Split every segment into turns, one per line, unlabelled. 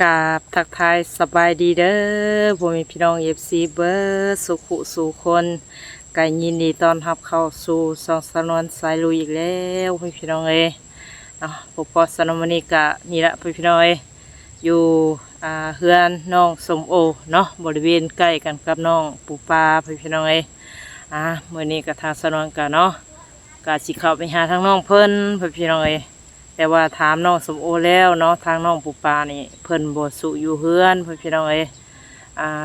กราบทักทายสบายดีเด้อผมมีพี่น้องFCเบิร์สุขุสู่คนกายยินดีต้อนรับเข้าสู่สองสนวนสายลุยอีกแล้วพี่น้องพบสนมนิกะนี่ละพี่น้องอยู่เฮือนน้องสมโอเนาะบริเวณใกล้กันกับน้องปูปลาพี่น้องเมื่อนี้กับทางสนวนกะเนาะกะสิเข้าไปหาทางน้องเพิ่นพี่น้องแต่ว่าถามน้องสมโอแล้วเนาะทางน้องปูปลานี่เพิ่นบ่สุอยู่เฮือนพี่น้อง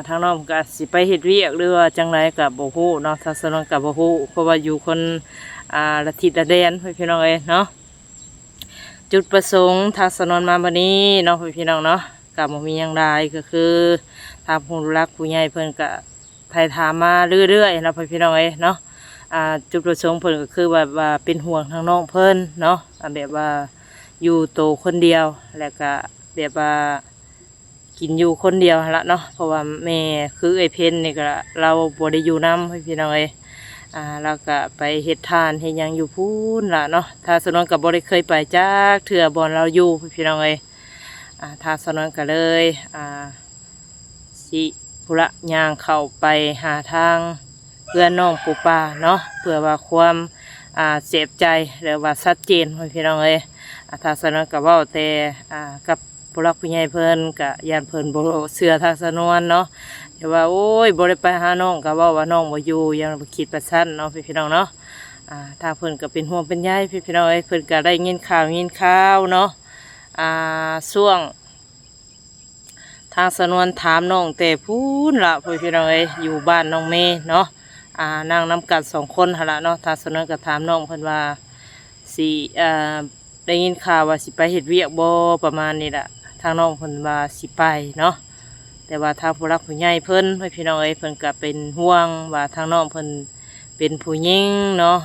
ทางน้องก็สิไปเฮ็ดเวียกหรือว่าจังไรกับบ่ฮู้เนาะทางสนวนกับบ่ฮู้เพราะว่าอยู่คนละทิศละแดนพี่น้องเนาะจุดประสงค์ทางสนวนมาบัดนี้เนาะพี่น้องเนาะก็บ่มีหยังใดก็คือทางผู้รักผู้ใหญ่เพิ่นก็ไทยถามมาเรื่อยๆนะพี่น้องเนาะจุดประสงค์เพิ่นก็คือแบบว่าเป็นห่วงทางน้องเพิ่นเนาะแบบว่าอยู่โตคนเดียวแล้วก็แบบว่ากินอยู่คนเดียวละเนาะเพราะว่าแม่คือไอ้เพนนี่ก็เราบ่ได้อยู่นำพี่น้องแล้วก็ไปเฮ็ดทานเฮ็ดหยังอยู่พูนล่ะเนาะถ้าสนวนก็บ่ได้เคยไปจักเทื่อบ่อนเราอยู่พี่น้องถ้าสนวนก็เลยสิพุระย่างเข้าไปหาทางเพื่อนน้องปูปลาเนาะเพื่อว่าความเจ็บใจหรือว่าชัดเจนพี่น้องทางสนวนก็เว้าแต่กับผู้รักผู้ใหญ่เพิ่นก็ย่านเพิ่นบ่เชื่อทางสนวนเนาะแต่ว่าโอ้ยบ่ได้ไปหาน้องก็เว้าว่าน้องบ่อยู่ยังบ่คิดประชันเนาะพี่น้องเนาะถ้าเพิ่นก็เป็นห่วงเป็นใยพี่น้องเพิ่นก็ได้ยินข่าวเนาะช่วงทางสนวนถามน้องแต่พูนละพี่น้องอยู่บ้านน้องเมย์เนาะนั่งนำกัน2 คนหั่นล่ะเนาะทางสนวนก็ถามน้องเพิ่นว่าสิได้ยินข่าวว่าสิไปเฮ็ดเวียกบ่ประมาณนี้ล่ะทางน้องเพิ่นว่าสิไปเนาะแต่ว่าทางผู้รักผู้ใหญ่เพิ่นพี่น้องเพิ่นก็เป็นห่วงว่าทางน้องเพิ่นเป็นผู้หญิงเนาะ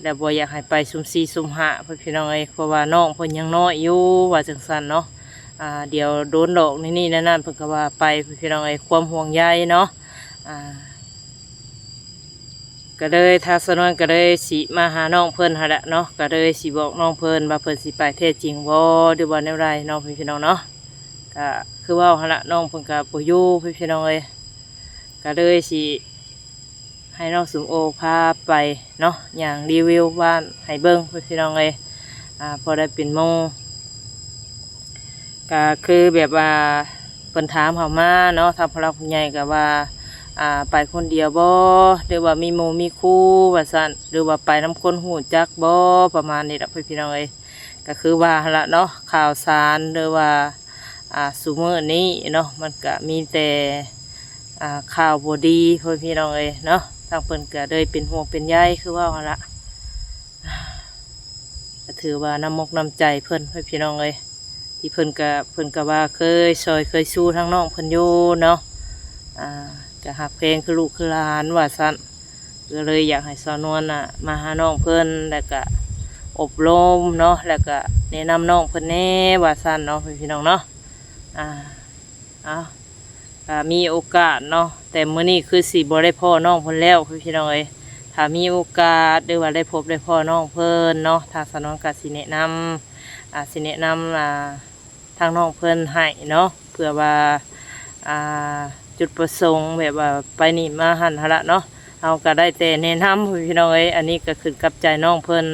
แล้วบ่อยากให้ไปซุ่มสี่ซุ่มห้าพี่น้องเพราะว่าน้องเพิ่นยังน้อยอยู่ว่าจังซั่นเนาะเดี๋ยวโดนดอกนี่นั่นเพิ่นก็ว่าไปพี่น้องความห่วงใยเนาะก็เลยทางสนวนก็เลยสิมาหาน้องเพิ่นหั่นแหละเนาะก็เลยสิบอกน้องเพิ่นว่าเพิ่นสิไปแท้จริงบ่หรือว่าแนวใดน้องพี่น้องเนาะก็คือว่าหั่นละน้องเพิ่นก็บ่อยู่พี่น้องก็เลยสิให้น้องสมโอพาไปเนาะอย่างรีวิวบ้านให้เบิ่งพี่น้องพอได้เป็นโมก็คือแบบว่าเพิ่นถามเฮามาเนาะทางผู้หลักผู้ใหญ่ก็ว่าไปคนเดียวบ่หรือว่ามีหมู่มีคู่ว่าซั่นหรือว่าไปนำคนหูจักบ่ประมาณนี้ล่ะพี่น้องก็คือว่าหั่นล่ะเนาะข่าวสารหรือว่าซุมื้อนี้เนาะมันก็มีแต่ข่าวบ่ดีพี่น้องเนาะทางเพิ่นก็เลยเป็นห่วงเป็นใยคือว่าหั่นล่ะก็ถือว่าน้ำมกน้ำใจเพิ่นพี่น้องที่เพิ่นก็ว่าเคยซอยเคยสู้ทางน้องเพิ่นอยู่เนาะจะหักเพลงคือลูกคือหลานว่าซั่นก็เลยอยากให้สนวนมาหาน้องเพิ่นแล้วก็อบรมเนาะแล้วก็แนะนำน้องเพิ่นแน่ว่าซั่นเนาะพี่น้องเนาะมีโอกาสเนาะแต่มื้อนี้คือสิบ่ได้พ่อน้องเพิ่นแล้วพี่น้องถ้ามีโอกาสหรือว่าได้พบได้พ่อน้องเพิ่นเนาะทางสนวนก็สิแนะนำทางน้องเพิ่นให้เนาะเพื่อว่าจุดประสงค์แบบว่าไปนี่มาหันหละเนาะเอาก็ได้แต่แนะนำพี่น้องอันนี้ก็ขึ้นกับใจน้องเพิ่น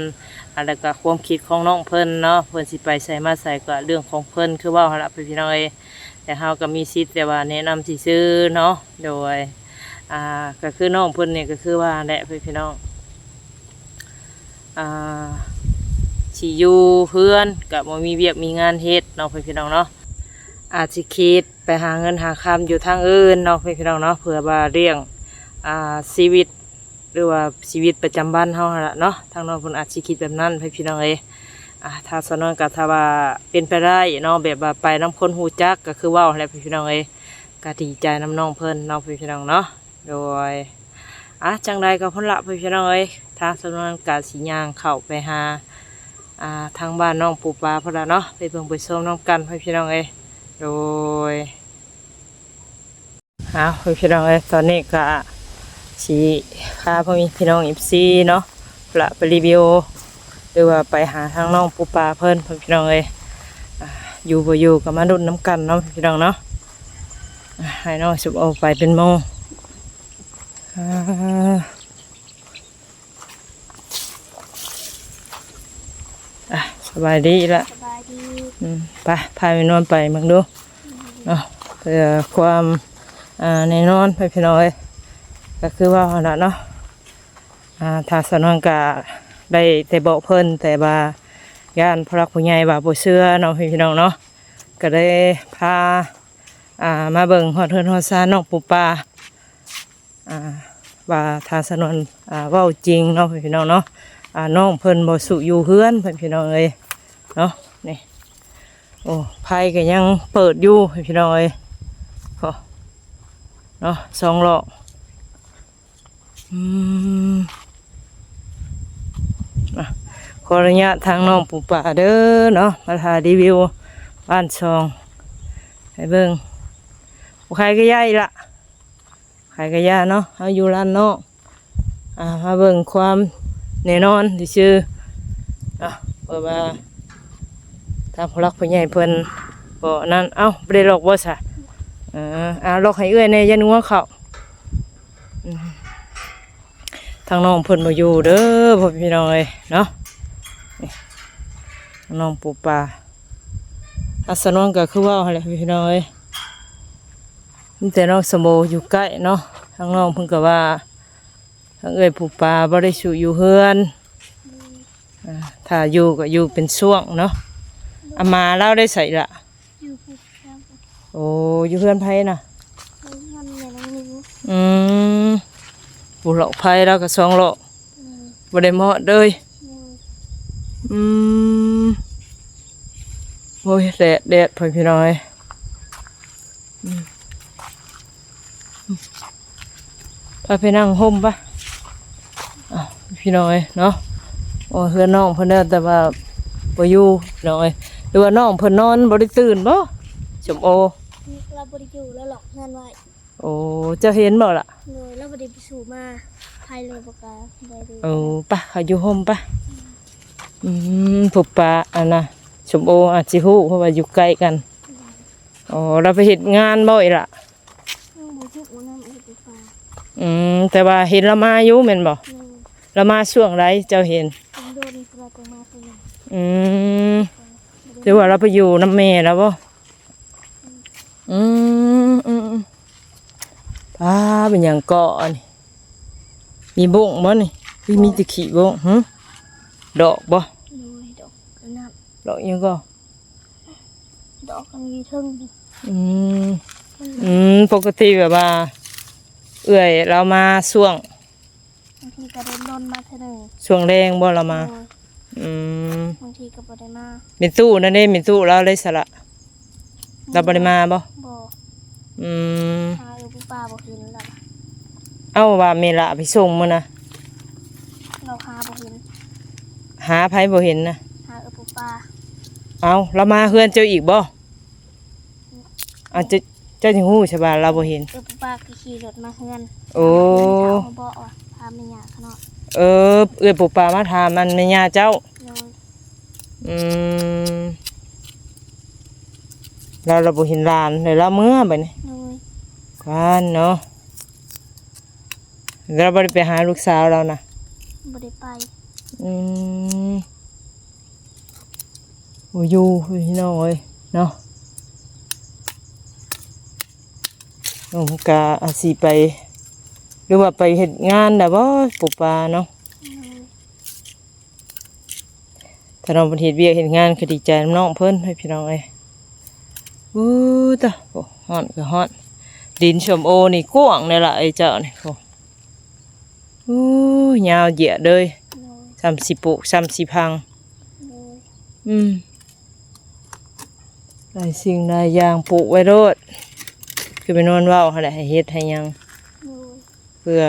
แล้วก็ความคิดของน้องเพิ่นเนาะเพิ่นสิไปใส่มาใส่ก็เรื่องของเพิ่นคือว่าหละพี่น้องแต่เฮาก็มีสิทธิ์แต่ว่าแนะนำสิซื้อเนาะโดยก็คือน้องเพิ่นนี่ก็คือว่าแหละพี่น้องสิอยู่เพื่อนกับบ่มีเวียกมีงานเฮ็ดเนาะพี่น้องเนาะอาจสิคิดไปหาเงินหาคำอยู่ทางอื่นเนาะพี่น้องเนาะเพื่อว่าเรื่องชีวิตหรือว่าชีวิตประจำวันเฮาล่ะเนาะทางน้องเพิ่นอาจสิคิดแบบนั้นพี่น้องถ้าสนวนก็ถ้าว่าเป็นไปได้เนาะแบบว่าไปนำคนฮู้จักก็คือเว้าแหละพี่น้องก็ดีใจนำน้องเพิ่นเนาะพี่น้องเนาะโดยจังใดก็พุ่นละพี่น้องทางสนวนก็สิย่างเข้าไปหาทางบ้านน้องปูปลาพุ่นละเนาะไปเบิ่งไปชมน้องกันพี่น้องโดยพี่น้องตอนนี้ก็สิพาพี่น้องFCเนาะไปรีวิวหรือว่าไปหาทางน้องปูปลาเพิ่นพี่น้อง อยู่บ่อยู่ก็มาดุนน้ำกันเนาะพี่น้องเนาะให้น้องสมโอไปเป็นโมสบายดีละ
สบายดี
ไปพาไปนอนไปมึงดูเนาะเพื่อความแน่นอนไปพี่น้องก็คือว่าขนาดเนาะถ้าสนองกะได้แต่บอกเพิ่นแต่ว่าย่านพระผู้ใหญ่ว่าบ่เชื่อเนาะพี่น้องเนาะก็ได้พามาเบิ่งฮอดเฮือนฮอดซ่านน้องปูปลาว่าถ้าสนวนเว้าจริงเนาะพี่น้องเนาะน้องเพิ่นบ่สุอยู่เฮือนเพิ่นพี่น้องเอ้ยเนาะนี่โอ้ไผก็ยังเปิดอยู่พี่น้องเอ้ยเนาะสองล้อขออนุญาตทางน้องปูป่าเด้อเนาะมาถ่ายรีวิวบ้านซองให้เบิ่งใครก็ย่ายละใครก็ย่าเนาะเอาอยู่ร้านนอกมาเบิ่งความแน่นอนที่ชื่อเปิดมาทางผู้รักผู้ใหญ่เพิ่นบ่นั่นเอ้าบ่ได้หลอกบ่ซะหลอกให้เอื้อยในยันงัวเขาทางน้องเพิ่นบ่อยู่เด้อพ่อพี่น้องเอ้ยเนาะน้องปูปลาสนวนก็คือว่าอะไรพี่น้องเอ้ยแต่น้องสมโภอยู่ใกล้เนาะทางน้องเพิ่นก็ว่าทางเอ้ยปูปลาบ่ได้อยู่เฮือนถ้าอยู่ก็อยู่เป็นช่วงเนาะมาเล่าได้ใส่ละ
อยู่ภูเขา
โอ้อยู่เฮือนไผน่ะ
มันแม่น้องนิ้ว
บุหลอกไผแล้วก็2โลบ่ได้เหมาะเลยโอ้ยแดดพี่น้อยพาไปนั่งห่มปะพี่น้อยเนาะโอ้เพื่อนน้องเพิ่นเด้อแต่ว่าบ่อยู่น้อยหรือว่าน้องเพิ่นนอนบ่ได้ตื่นบ่สมโอ
เราบ่ได้อยู่แล้วหรอกงานไว้
โอ้เจ้าเห็นบ่ล่ะ
เลยเราบ่ได้ไปสู่มาภายเลยบ่กะบ่ได้
โอ้ปะเขาอยู่ห่มปะผูกปลาอันน่ะสมโออาจสิฮู้เพราะว่าอยู่ใกล้กันอ๋อเราไปเฮ็ดงานบ่อีล่ะแต่ว่าเห็นเรามาอยู่แม่นบ่เรามาช่วงไรเจ้าเห็นหรือว่าเราไปอยู่น้ำแม่แล้วบ่ป้าเป็นอย่างเกาะนี่มีบงบ่นี่มีตะขี้บงดอกบ่ดอกยังก็
ดอกอันนี้ทึ่ง
ปกติแบบว่าเอื่อยเรามาช่วง
บางทีก็โดนมาเท่านึง
ช่วงแรงบ่เรามา
บางทีก็บ่ได้มา
เป็นตู้นั่นเด้เป็นตู้เราเลยสละเราบ่ได้มาบ่
หาอยู่ป่าบ่เห็นแล้ว
เอ้าว่าเมละไปส่งมื้อนะ
เราหาบ่เห็น
หาไผบ่เห็นนะ
หาป่า
เอาเรามาเฮือนเจ้าอีกบ่เจ้าสิฮู้ใช่ป่ะเราบ่เห็น
ป่าคือขี่รถมาเฮือน
โอ้
บ่ว่ะพาแม่ย่าเขาเนาะ
เอื้อยปู่ปามาถามมันแม่ย่าเจ้าเราบ่เห็นหลานเลยเราเมื่อบัดนี้กันเนาะเราบ่ได้ไปหาลูกสาวเรานะ
บ่ได้ไป
โอ้อยู่พี่น้องเอ้ยเนาะน้องกะอาสิไปหรือว่าไปเฮ็ดงานน่ะบ่ปู่ปาเนาะถ้าน้องไปเฮ็ดเวียกเฮ็ดงานก็ดีใจน้องเพิ่นให้พี่น้องเอ้ยตะโอ้ฮ้อนก็ฮ้อนดินชมโอนี่กว้างนี่ล่ะไอ้เจ้านี่โอ้ยาวเหยียดเลย30ปุก30พังหลายสิ่งหลายอย่างปลูกไว้โลดคือไปนอนเว้าหั่นแหละให้เฮ็ดให้หยังเพื่อ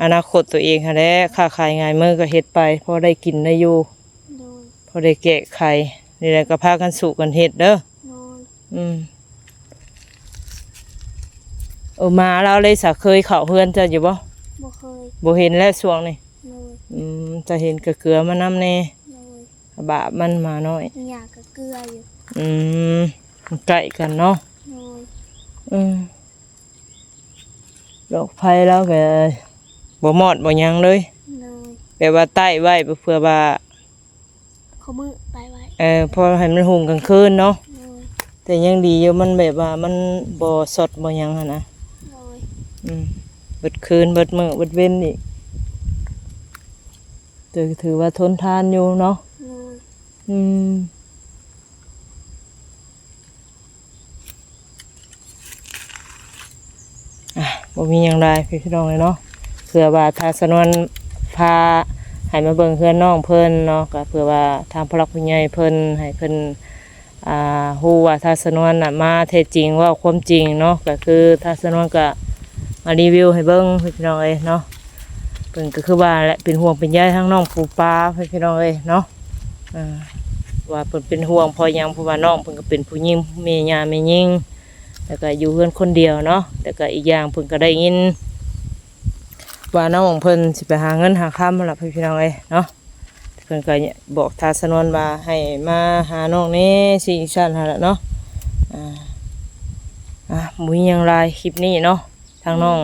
อนาคตตัวเองหั่นแหละค้าขายง่ายมื้อก็เฮ็ดไปพอได้กินได้อยู่พอได้แกะไข่นี่แหละก็พากันสู่กันเฮ็ดเด้อมาแล้วเลยสะเคยเข้าเฮือนจะอยู่บ่
บ่เคย
บ่เห็นแล้วช่วงนี้จะเห็นกะเกลือมานำแน่ บะมันมาน้อย
หญ้ากับเกลืออยู่
อืมใกล้กันเนาะ
โดย
ดอกไผ่แล้วก็บ่มอดบ่หยังเลย
โดย
แปลว่าใต้ไว้เพื่อว่า
เขามือไปไว้
พอให้มันหุงกลางคืนเนาะ
โดย
แต่ยังดีอยู่มันแบบว่ามันบ่สดบ่หยังหั่นนะ
โดย
เบิดคืนเบิดมื้อเบิดเว้นอีกถือว่าทนทานอยู่เนาะ
โดย
อืมบ่มีหยังได้พี่น้องเลยเนาะเผื่อว่าถ้าสนวนพาให้มาเบิ่งเพื่อนน้องเพิ่นเนาะก็เผื่อว่าทางผู้หลักผู้ใหญ่เพิ่นให้เพิ่นฮู้ว่าถ้าสนวนน่ะมาแท้จริงว่าความจริงเนาะก็คือถ้าสนวนก็มารีวิวให้เบิ่งพี่น้องเอ้ยเนาะเพิ่นก็คือว่าแหละเป็นห่วงเป็นใยทั้งน้องปูปลาพี่น้องเอ้ยเนาะว่าเพิ่นเป็นห่วงเพอหยังเพราะว่าน้องเพิ่นก็เป็นผู้หญิงแม่ย่าแม่หญิงแล้วก็อยู่เพื่อนคนเดียวเนาะแต่ก็อีกอย่างเพิ่นก็ได้ยินว่าน้องของเพิ่นสิไปหาเงินหาค่ำนั่นล่ะพี่น้องเอ้ยเนาะเพิ่นก็บอกทาสนวนว่าให้มาหาน้องนี่สิซั่นหั่นล่ะเนาะมุ้ยยังลายคลิปนี้เนาะทางน้อง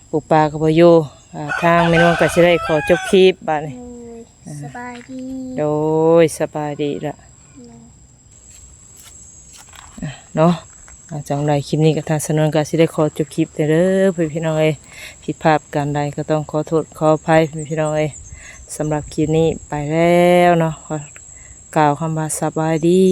ปูปลากับบ่อยู่ทางแม่นวลก็สิได้ขอจบคลิปบัดนี้
โดยสบายดี
โดยสบายดีละเนาะจังใดคลิปนี้กับทางสนวนก็สิได้ขอจบคลิปเด้อพี่น้องเอ้ยผิดพลาดการใดก็ต้องขอโทษขออภัยพี่น้องเอ้ยสำหรับคลิปนี้ไปแล้วเนาะขอกล่าวคำว่าสบายดี